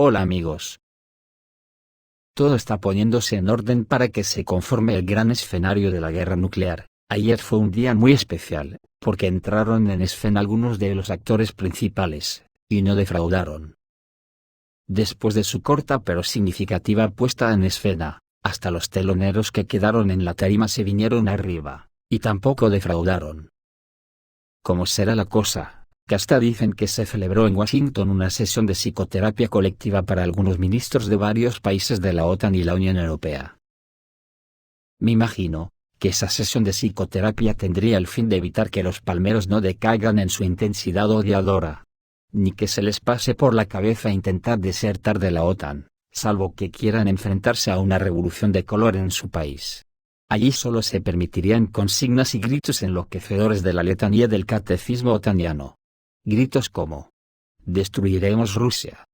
Hola amigos. Todo está poniéndose en orden para que se conforme el gran escenario de la guerra nuclear. Ayer fue un día muy especial, porque entraron en escena algunos de los actores principales, y no defraudaron. Después de su corta pero significativa puesta en escena, hasta los teloneros que quedaron en la tarima se vinieron arriba, y tampoco defraudaron. ¿Cómo será la cosa? Que hasta dicen que se celebró en Washington una sesión de psicoterapia colectiva para algunos ministros de varios países de la OTAN y la Unión Europea. Me imagino que esa sesión de psicoterapia tendría el fin de evitar que los palmeros no decaigan en su intensidad odiadora, ni que se les pase por la cabeza intentar desertar de la OTAN, salvo que quieran enfrentarse a una revolución de color en su país. Allí solo se permitirían consignas y gritos enloquecedores de la letanía del catecismo otaniano. Gritos como: destruiremos Rusia,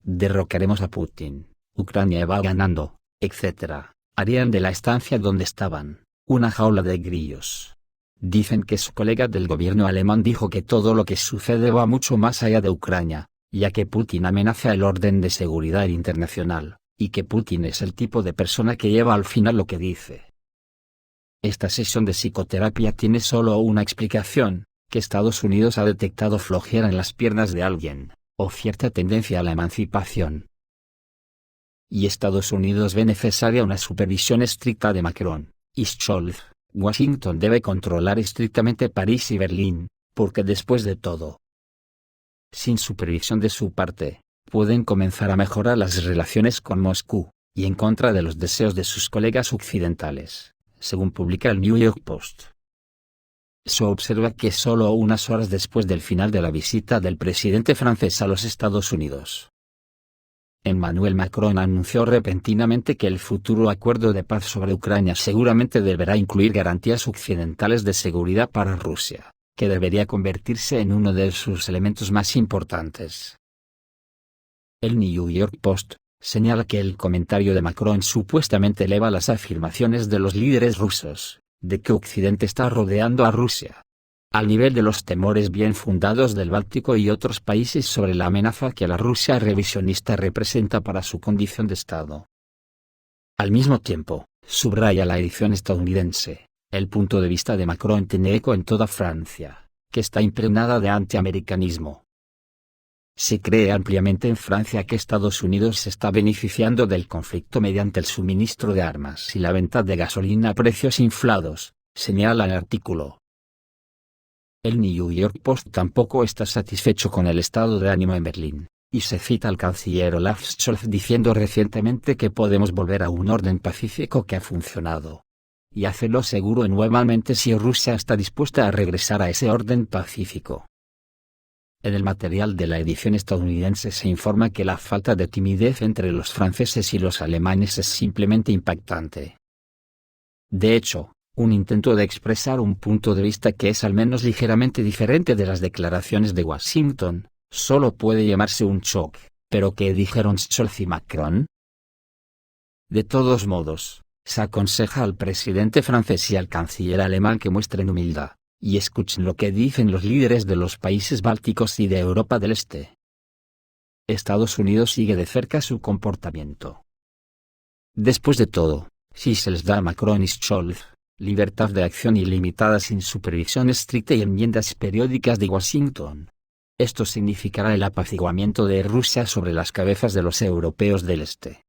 derrocaremos a Putin, Ucrania va ganando, etc., harían de la estancia donde estaban una jaula de grillos. Dicen que su colega del gobierno alemán dijo que todo lo que sucede va mucho más allá de Ucrania, ya que Putin amenaza el orden de seguridad internacional, y que Putin es el tipo de persona que lleva al final lo que dice. Esta sesión de psicoterapia tiene solo una explicación: que Estados Unidos ha detectado flojera en las piernas de alguien, o cierta tendencia a la emancipación. Y Estados Unidos ve necesaria una supervisión estricta de Macron y Scholz. Washington debe controlar estrictamente París y Berlín, porque después de todo, sin supervisión de su parte, pueden comenzar a mejorar las relaciones con Moscú, y en contra de los deseos de sus colegas occidentales, según publica el New York Post. Se observa que solo unas horas después del final de la visita del presidente francés a los Estados Unidos, Emmanuel Macron anunció repentinamente que el futuro acuerdo de paz sobre Ucrania seguramente deberá incluir garantías occidentales de seguridad para Rusia, que debería convertirse en uno de sus elementos más importantes. El New York Post señala que el comentario de Macron supuestamente eleva las afirmaciones de los líderes rusos, de que Occidente está rodeando a Rusia, al nivel de los temores bien fundados del Báltico y otros países sobre la amenaza que la Rusia revisionista representa para su condición de Estado. Al mismo tiempo, subraya la edición estadounidense, el punto de vista de Macron tiene eco en toda Francia, que está impregnada de antiamericanismo. Se cree ampliamente en Francia que Estados Unidos se está beneficiando del conflicto mediante el suministro de armas y la venta de gasolina a precios inflados, señala el artículo. El New York Post tampoco está satisfecho con el estado de ánimo en Berlín, y se cita al canciller Olaf Scholz diciendo recientemente que podemos volver a un orden pacífico que ha funcionado, y hacerlo seguro y nuevamente si Rusia está dispuesta a regresar a ese orden pacífico. En el material de la edición estadounidense se informa que la falta de timidez entre los franceses y los alemanes es simplemente impactante. De hecho, un intento de expresar un punto de vista que es al menos ligeramente diferente de las declaraciones de Washington, solo puede llamarse un shock. ¿Pero qué dijeron Scholz y Macron? De todos modos, se aconseja al presidente francés y al canciller alemán que muestren humildad, y escuchen lo que dicen los líderes de los países bálticos y de Europa del Este. Estados Unidos sigue de cerca su comportamiento. Después de todo, si se les da a Macron y Scholz libertad de acción ilimitada sin supervisión estricta y enmiendas periódicas de Washington, esto significará el apaciguamiento de Rusia sobre las cabezas de los europeos del Este.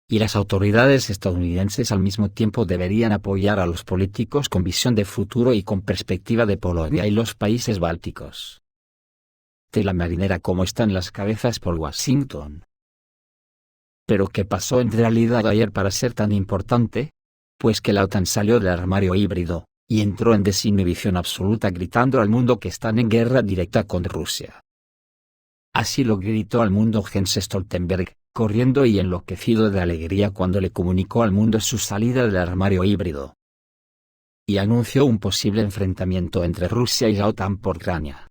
Y las autoridades estadounidenses al mismo tiempo deberían apoyar a los políticos con visión de futuro y con perspectiva de Polonia y los países bálticos. Tela marinera como están las cabezas por Washington. ¿Pero qué pasó en realidad ayer para ser tan importante? Pues que la OTAN salió del armario híbrido, y entró en desinhibición absoluta gritando al mundo que están en guerra directa con Rusia. Así lo gritó al mundo Jens Stoltenberg, corriendo y enloquecido de alegría cuando le comunicó al mundo su salida del armario híbrido. Y anunció un posible enfrentamiento entre Rusia y la OTAN por Ucrania.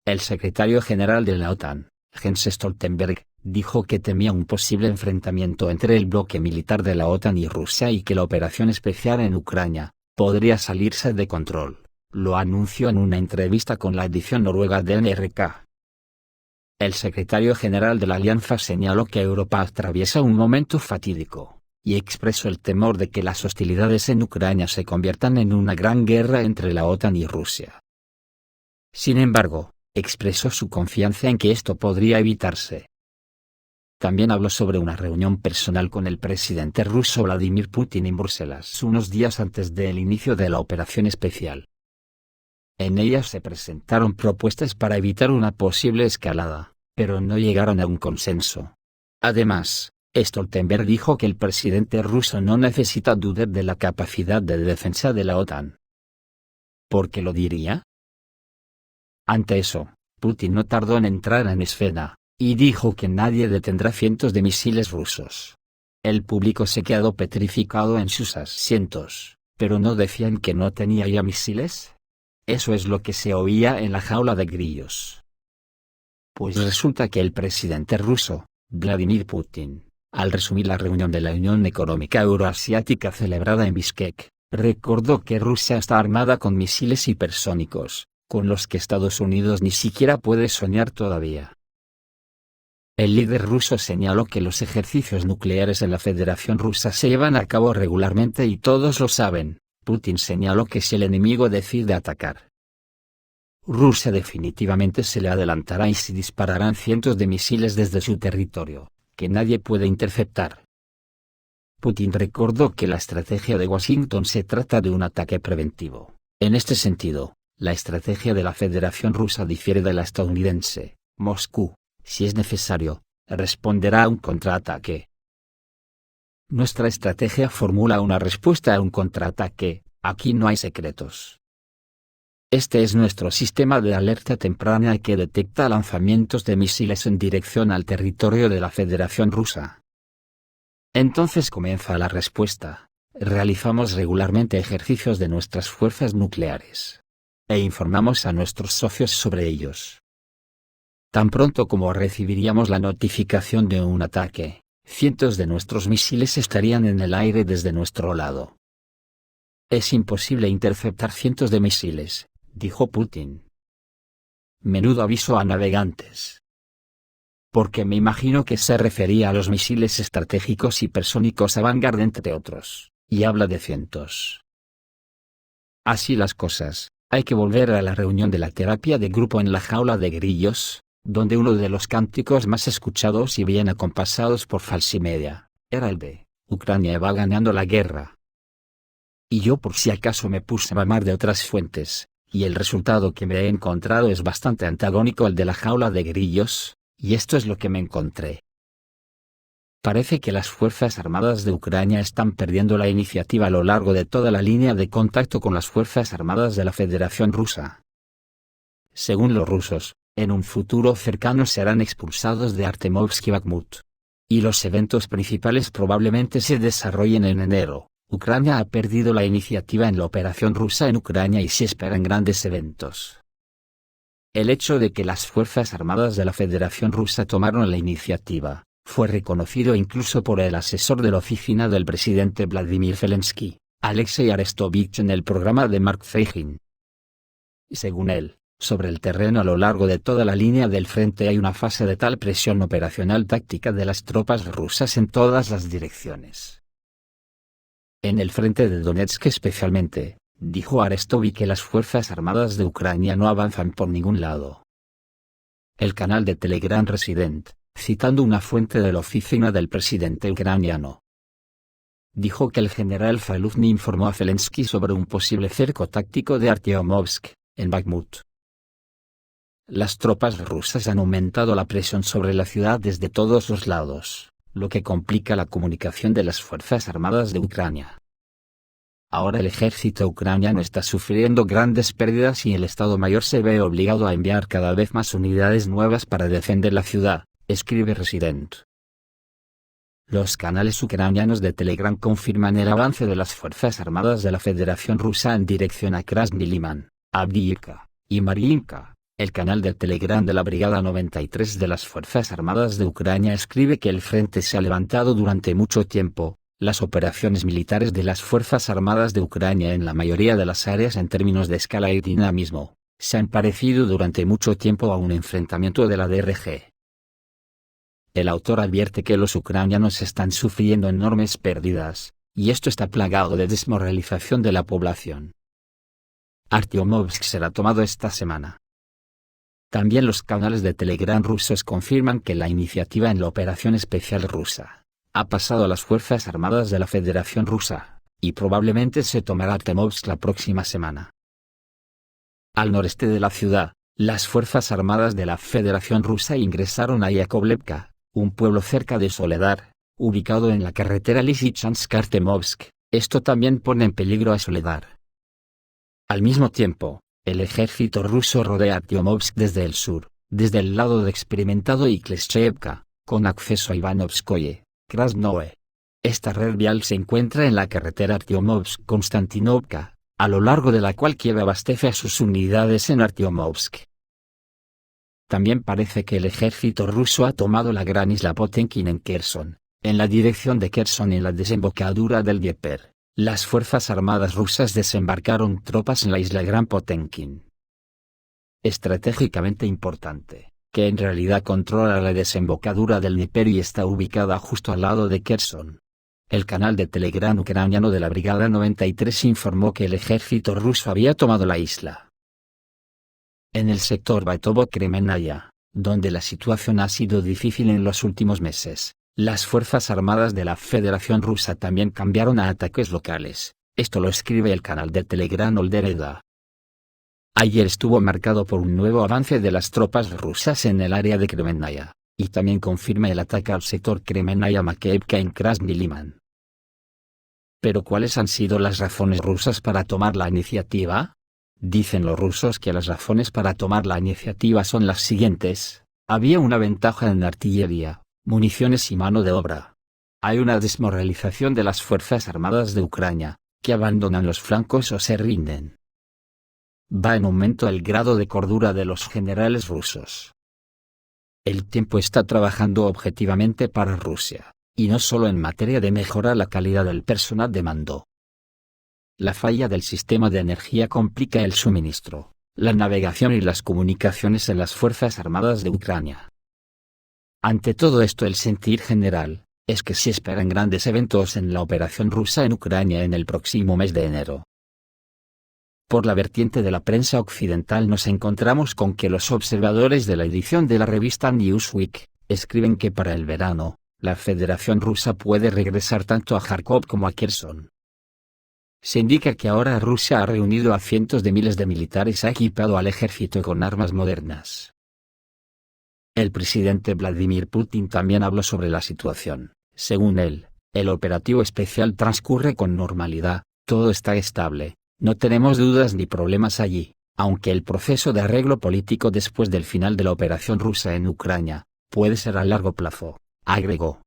El secretario general de la OTAN, Jens Stoltenberg, dijo que temía un posible enfrentamiento entre el bloque militar de la OTAN y Rusia y que la operación especial en Ucrania podría salirse de control. Lo anunció en una entrevista con la edición noruega de NRK. El secretario general de la Alianza señaló que Europa atraviesa un momento fatídico, y expresó el temor de que las hostilidades en Ucrania se conviertan en una gran guerra entre la OTAN y Rusia. Sin embargo, expresó su confianza en que esto podría evitarse. También habló sobre una reunión personal con el presidente ruso Vladimir Putin en Bruselas unos días antes del inicio de la operación especial. En ella se presentaron propuestas para evitar una posible escalada, pero no llegaron a un consenso. Además, Stoltenberg dijo que el presidente ruso no necesita dudar de la capacidad de defensa de la OTAN. ¿Por qué lo diría? Ante eso, Putin no tardó en entrar en escena, y dijo que nadie detendrá cientos de misiles rusos. El público se quedó petrificado en sus asientos, pero ¿no decían que no tenía ya misiles? Eso es lo que se oía en la jaula de grillos. Pues resulta que el presidente ruso, Vladimir Putin, al resumir la reunión de la Unión Económica Euroasiática celebrada en Bishkek, recordó que Rusia está armada con misiles hipersónicos, con los que Estados Unidos ni siquiera puede soñar todavía. El líder ruso señaló que los ejercicios nucleares en la Federación Rusa se llevan a cabo regularmente y todos lo saben. Putin señaló que si el enemigo decide atacar, Rusia definitivamente se le adelantará y se dispararán cientos de misiles desde su territorio, que nadie puede interceptar. Putin recordó que la estrategia de Washington se trata de un ataque preventivo. En este sentido, la estrategia de la Federación Rusa difiere de la estadounidense. Moscú, si es necesario, responderá a un contraataque. Nuestra estrategia formula una respuesta a un contraataque, aquí no hay secretos. Este es nuestro sistema de alerta temprana que detecta lanzamientos de misiles en dirección al territorio de la Federación Rusa. Entonces comienza la respuesta. Realizamos regularmente ejercicios de nuestras fuerzas nucleares. E informamos a nuestros socios sobre ellos. Tan pronto como recibiríamos la notificación de un ataque, cientos de nuestros misiles estarían en el aire desde nuestro lado. Es imposible interceptar cientos de misiles, dijo Putin. Menudo aviso a navegantes. Porque me imagino que se refería a los misiles estratégicos hipersónicos Vanguard entre otros, y habla de cientos. Así las cosas, hay que volver a la reunión de la terapia de grupo en la jaula de grillos, donde uno de los cánticos más escuchados y bien acompasados por Falsimedia, era el de Ucrania va ganando la guerra. Y yo por si acaso me puse a mamar de otras fuentes, y el resultado que me he encontrado es bastante antagónico al de la jaula de grillos, y esto es lo que me encontré. Parece que las Fuerzas Armadas de Ucrania están perdiendo la iniciativa a lo largo de toda la línea de contacto con las Fuerzas Armadas de la Federación Rusa. Según los rusos, en un futuro cercano serán expulsados de Artemovsk y Bakhmut. Y los eventos principales probablemente se desarrollen en enero. Ucrania ha perdido la iniciativa en la operación rusa en Ucrania y se esperan grandes eventos. El hecho de que las Fuerzas Armadas de la Federación Rusa tomaron la iniciativa, fue reconocido incluso por el asesor de la oficina del presidente Vladimir Zelensky, Alexei Arestovich, en el programa de Mark Feigin. Según él, sobre el terreno a lo largo de toda la línea del frente hay una fase de tal presión operacional táctica de las tropas rusas en todas las direcciones. En el frente de Donetsk especialmente, dijo Arestovich que las Fuerzas Armadas de Ucrania no avanzan por ningún lado. El canal de Telegram Resident, citando una fuente de la oficina del presidente ucraniano, dijo que el general Zaluzny informó a Zelensky sobre un posible cerco táctico de Artyomovsk, en Bakhmut. Las tropas rusas han aumentado la presión sobre la ciudad desde todos los lados, lo que complica la comunicación de las Fuerzas Armadas de Ucrania. Ahora el ejército ucraniano está sufriendo grandes pérdidas y el Estado Mayor se ve obligado a enviar cada vez más unidades nuevas para defender la ciudad, escribe Resident. Los canales ucranianos de Telegram confirman el avance de las Fuerzas Armadas de la Federación Rusa en dirección a Krasny Liman, Avdiivka y Mariinka. El canal de Telegram de la Brigada 93 de las Fuerzas Armadas de Ucrania escribe que el frente se ha levantado durante mucho tiempo. Las operaciones militares de las Fuerzas Armadas de Ucrania en la mayoría de las áreas en términos de escala y dinamismo, se han parecido durante mucho tiempo a un enfrentamiento de la DRG. El autor advierte que los ucranianos están sufriendo enormes pérdidas, y esto está plagado de desmoralización de la población. Artyomovsk será tomado esta semana. También los canales de Telegram rusos confirman que la iniciativa en la operación especial rusa ha pasado a las Fuerzas Armadas de la Federación Rusa, y probablemente se tomará Artyomovsk la próxima semana. Al noreste de la ciudad, las Fuerzas Armadas de la Federación Rusa ingresaron a Yakovlevka, un pueblo cerca de Soledar, ubicado en la carretera Lysychansk-Artyomovsk. Esto también pone en peligro a Soledar. Al mismo tiempo, el ejército ruso rodea Artyomovsk desde el sur, desde el lado de Experimentado y Kleshchevka, con acceso a Ivanovskoye, Krasnoe. Esta red vial se encuentra en la carretera Artyomovsk-Konstantinovka, a lo largo de la cual Kiev abastece a sus unidades en Artyomovsk. También parece que el ejército ruso ha tomado la gran isla Potenkin en Kherson, en la dirección de Kherson y en la desembocadura del Dnieper. Las fuerzas armadas rusas desembarcaron tropas en la isla Gran Potenkin. Estratégicamente importante, que en realidad controla la desembocadura del Dnieper y está ubicada justo al lado de Kherson. El canal de Telegram ucraniano de la Brigada 93 informó que el ejército ruso había tomado la isla. En el sector Baitovo-Kremenaya, donde la situación ha sido difícil en los últimos meses, las Fuerzas Armadas de la Federación Rusa también cambiaron a ataques locales. Esto lo escribe el canal de Telegram Oldereda. Ayer estuvo marcado por un nuevo avance de las tropas rusas en el área de Kremenaya, y también confirma el ataque al sector Kremenaya-Makeyevka en Krasny Liman. ¿Pero cuáles han sido las razones rusas para tomar la iniciativa? Dicen los rusos que las razones para tomar la iniciativa son las siguientes: había una ventaja en artillería, municiones y mano de obra. Hay una desmoralización de las Fuerzas Armadas de Ucrania, que abandonan los flancos o se rinden. Va en aumento el grado de cordura de los generales rusos. El tiempo está trabajando objetivamente para Rusia, y no solo en materia de mejorar la calidad del personal de mando. La falla del sistema de energía complica el suministro, la navegación y las comunicaciones en las Fuerzas Armadas de Ucrania. Ante todo esto, el sentir general es que se esperan grandes eventos en la operación rusa en Ucrania en el próximo mes de enero. Por la vertiente de la prensa occidental nos encontramos con que los observadores de la edición de la revista Newsweek escriben que para el verano, la Federación Rusa puede regresar tanto a Kharkov como a Kherson. Se indica que ahora Rusia ha reunido a cientos de miles de militares y ha equipado al ejército con armas modernas. El presidente Vladimir Putin también habló sobre la situación. Según él, el operativo especial transcurre con normalidad, todo está estable, no tenemos dudas ni problemas allí, aunque el proceso de arreglo político después del final de la operación rusa en Ucrania puede ser a largo plazo, agregó.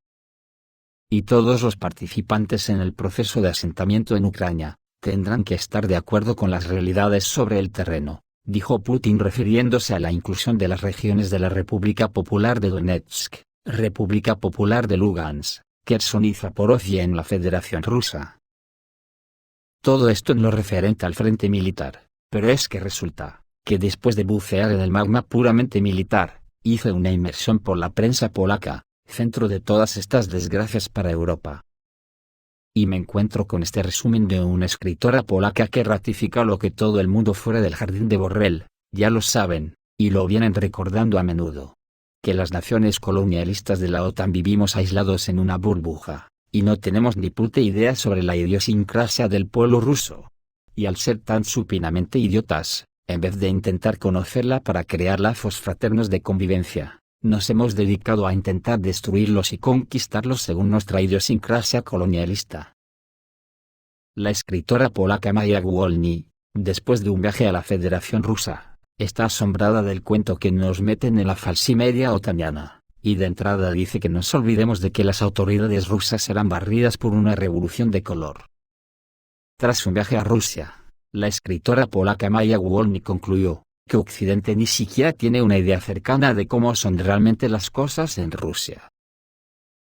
Y todos los participantes en el proceso de asentamiento en Ucrania tendrán que estar de acuerdo con las realidades sobre el terreno, dijo Putin refiriéndose a la inclusión de las regiones de la República Popular de Donetsk, República Popular de Lugansk, Kherson y Zaporozhye en la Federación Rusa. Todo esto en lo referente al frente militar, pero es que resulta que después de bucear en el magma puramente militar, hice una inmersión por la prensa polaca, centro de todas estas desgracias para Europa. Y me encuentro con este resumen de una escritora polaca que ratifica lo que todo el mundo fuera del jardín de Borrell ya lo saben, y lo vienen recordando a menudo: que las naciones colonialistas de la OTAN vivimos aislados en una burbuja, y no tenemos ni puta idea sobre la idiosincrasia del pueblo ruso. Y al ser tan supinamente idiotas, en vez de intentar conocerla para crear lazos fraternos de convivencia, nos hemos dedicado a intentar destruirlos y conquistarlos según nuestra idiosincrasia colonialista. La escritora polaca Maja Wolny, después de un viaje a la Federación Rusa, está asombrada del cuento que nos meten en la falsimedia otaniana, y de entrada dice que no nos olvidemos de que las autoridades rusas serán barridas por una revolución de color. Tras un viaje a Rusia, la escritora polaca Maja Wolny concluyó que Occidente ni siquiera tiene una idea cercana de cómo son realmente las cosas en Rusia.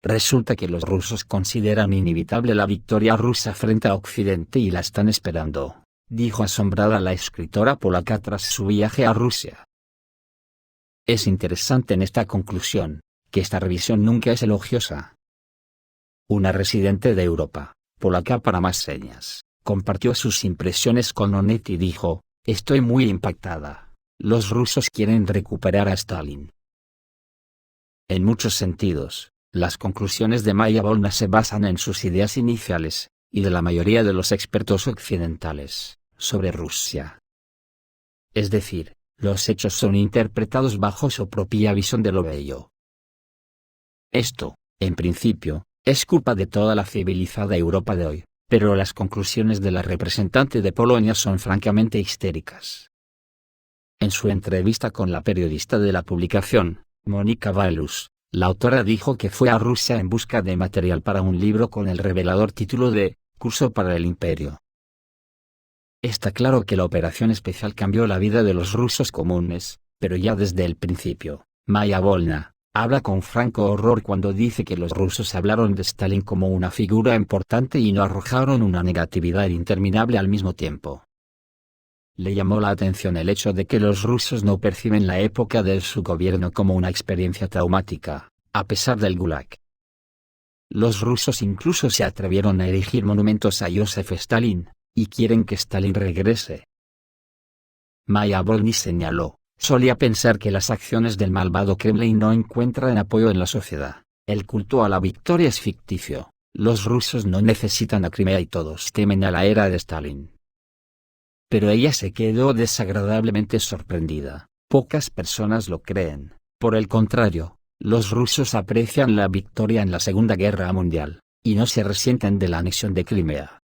Resulta que los rusos consideran inevitable la victoria rusa frente a Occidente y la están esperando, dijo asombrada la escritora polaca tras su viaje a Rusia. Es interesante en esta conclusión, que esta revisión nunca es elogiosa. Una residente de Europa, polaca para más señas, compartió sus impresiones con Onet y dijo: estoy muy impactada. Los rusos quieren recuperar a Stalin. En muchos sentidos, las conclusiones de Maya Volna se basan en sus ideas iniciales, y de la mayoría de los expertos occidentales, sobre Rusia. Es decir, los hechos son interpretados bajo su propia visión de lo bello. Esto, en principio, es culpa de toda la civilizada Europa de hoy, pero las conclusiones de la representante de Polonia son francamente histéricas. En su entrevista con la periodista de la publicación, Monika Walus, la autora dijo que fue a Rusia en busca de material para un libro con el revelador título de Curso para el Imperio. Está claro que la operación especial cambió la vida de los rusos comunes, pero ya desde el principio, Maya Volna habla con franco horror cuando dice que los rusos hablaron de Stalin como una figura importante y no arrojaron una negatividad interminable al mismo tiempo. Le llamó la atención el hecho de que los rusos no perciben la época de su gobierno como una experiencia traumática, a pesar del Gulag. Los rusos incluso se atrevieron a erigir monumentos a Joseph Stalin, y quieren que Stalin regrese. Maya Volny señaló: solía pensar que las acciones del malvado Kremlin no encuentran apoyo en la sociedad. El culto a la victoria es ficticio. Los rusos no necesitan a Crimea y todos temen a la era de Stalin. Pero ella se quedó desagradablemente sorprendida. Pocas personas lo creen. Por el contrario, los rusos aprecian la victoria en la Segunda Guerra Mundial, y no se resienten de la anexión de Crimea.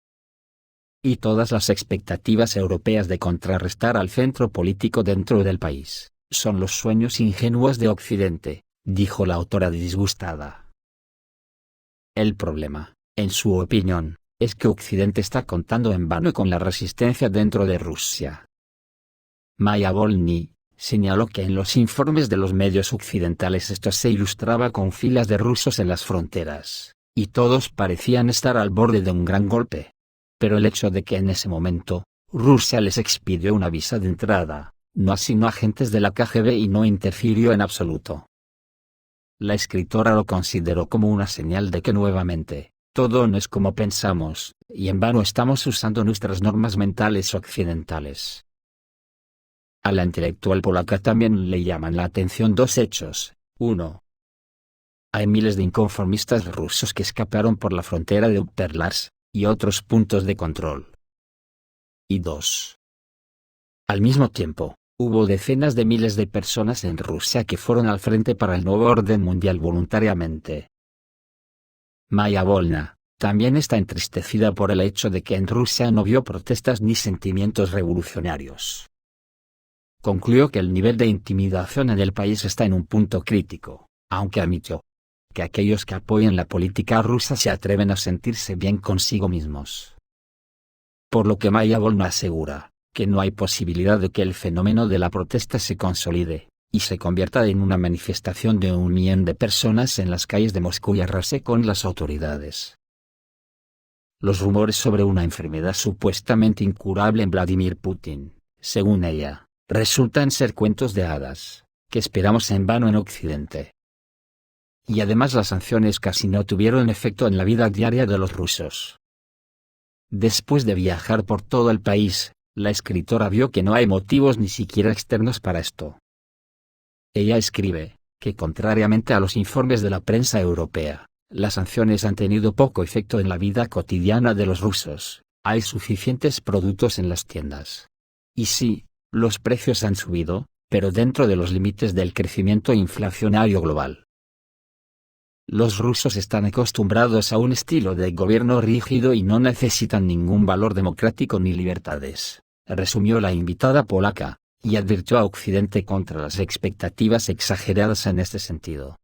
Y todas las expectativas europeas de contrarrestar al centro político dentro del país, son los sueños ingenuos de Occidente, dijo la autora disgustada. El problema, en su opinión, es que Occidente está contando en vano con la resistencia dentro de Rusia. Maya Volny señaló que en los informes de los medios occidentales esto se ilustraba con filas de rusos en las fronteras, y todos parecían estar al borde de un gran golpe. Pero el hecho de que en ese momento, Rusia les expidió una visa de entrada, no asignó agentes de la KGB y no interfirió en absoluto. La escritora lo consideró como una señal de que nuevamente, todo no es como pensamos, y en vano estamos usando nuestras normas mentales occidentales. A la intelectual polaca también le llaman la atención dos hechos. 1. Hay miles de inconformistas rusos que escaparon por la frontera de Upperlars y otros puntos de control. Y 2. Al mismo tiempo, hubo decenas de miles de personas en Rusia que fueron al frente para el nuevo orden mundial voluntariamente. Maya Volna también está entristecida por el hecho de que en Rusia no vio protestas ni sentimientos revolucionarios. Concluyó que el nivel de intimidación en el país está en un punto crítico, aunque admitió que aquellos que apoyan la política rusa se atreven a sentirse bien consigo mismos. Por lo que Maya Volna asegura que no hay posibilidad de que el fenómeno de la protesta se consolide y se convierta en una manifestación de 1 millón de personas en las calles de Moscú y arrase con las autoridades. Los rumores sobre una enfermedad supuestamente incurable en Vladimir Putin, según ella, resultan ser cuentos de hadas, que esperamos en vano en Occidente. Y además las sanciones casi no tuvieron efecto en la vida diaria de los rusos. Después de viajar por todo el país, la escritora vio que no hay motivos ni siquiera externos para esto. Ella escribe que contrariamente a los informes de la prensa europea, las sanciones han tenido poco efecto en la vida cotidiana de los rusos. Hay suficientes productos en las tiendas. Y sí, los precios han subido, pero dentro de los límites del crecimiento inflacionario global. Los rusos están acostumbrados a un estilo de gobierno rígido y no necesitan ningún valor democrático ni libertades, resumió la invitada polaca, y advirtió a Occidente contra las expectativas exageradas en este sentido.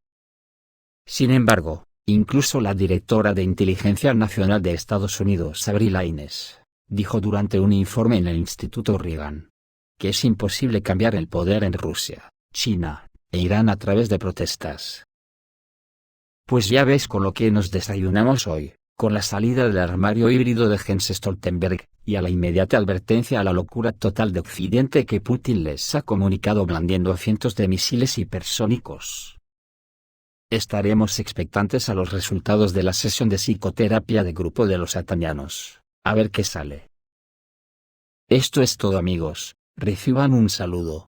Sin embargo, incluso la directora de Inteligencia Nacional de Estados Unidos, Avril Haines, dijo durante un informe en el Instituto Reagan que es imposible cambiar el poder en Rusia, China e Irán a través de protestas. Pues ya ves con lo que nos desayunamos hoy, con la salida del armario híbrido de Jens Stoltenberg, y a la inmediata advertencia a la locura total de Occidente que Putin les ha comunicado blandiendo cientos de misiles hipersónicos. Estaremos expectantes a los resultados de la sesión de psicoterapia de grupo de los atanianos, a ver qué sale. Esto es todo, amigos, reciban un saludo.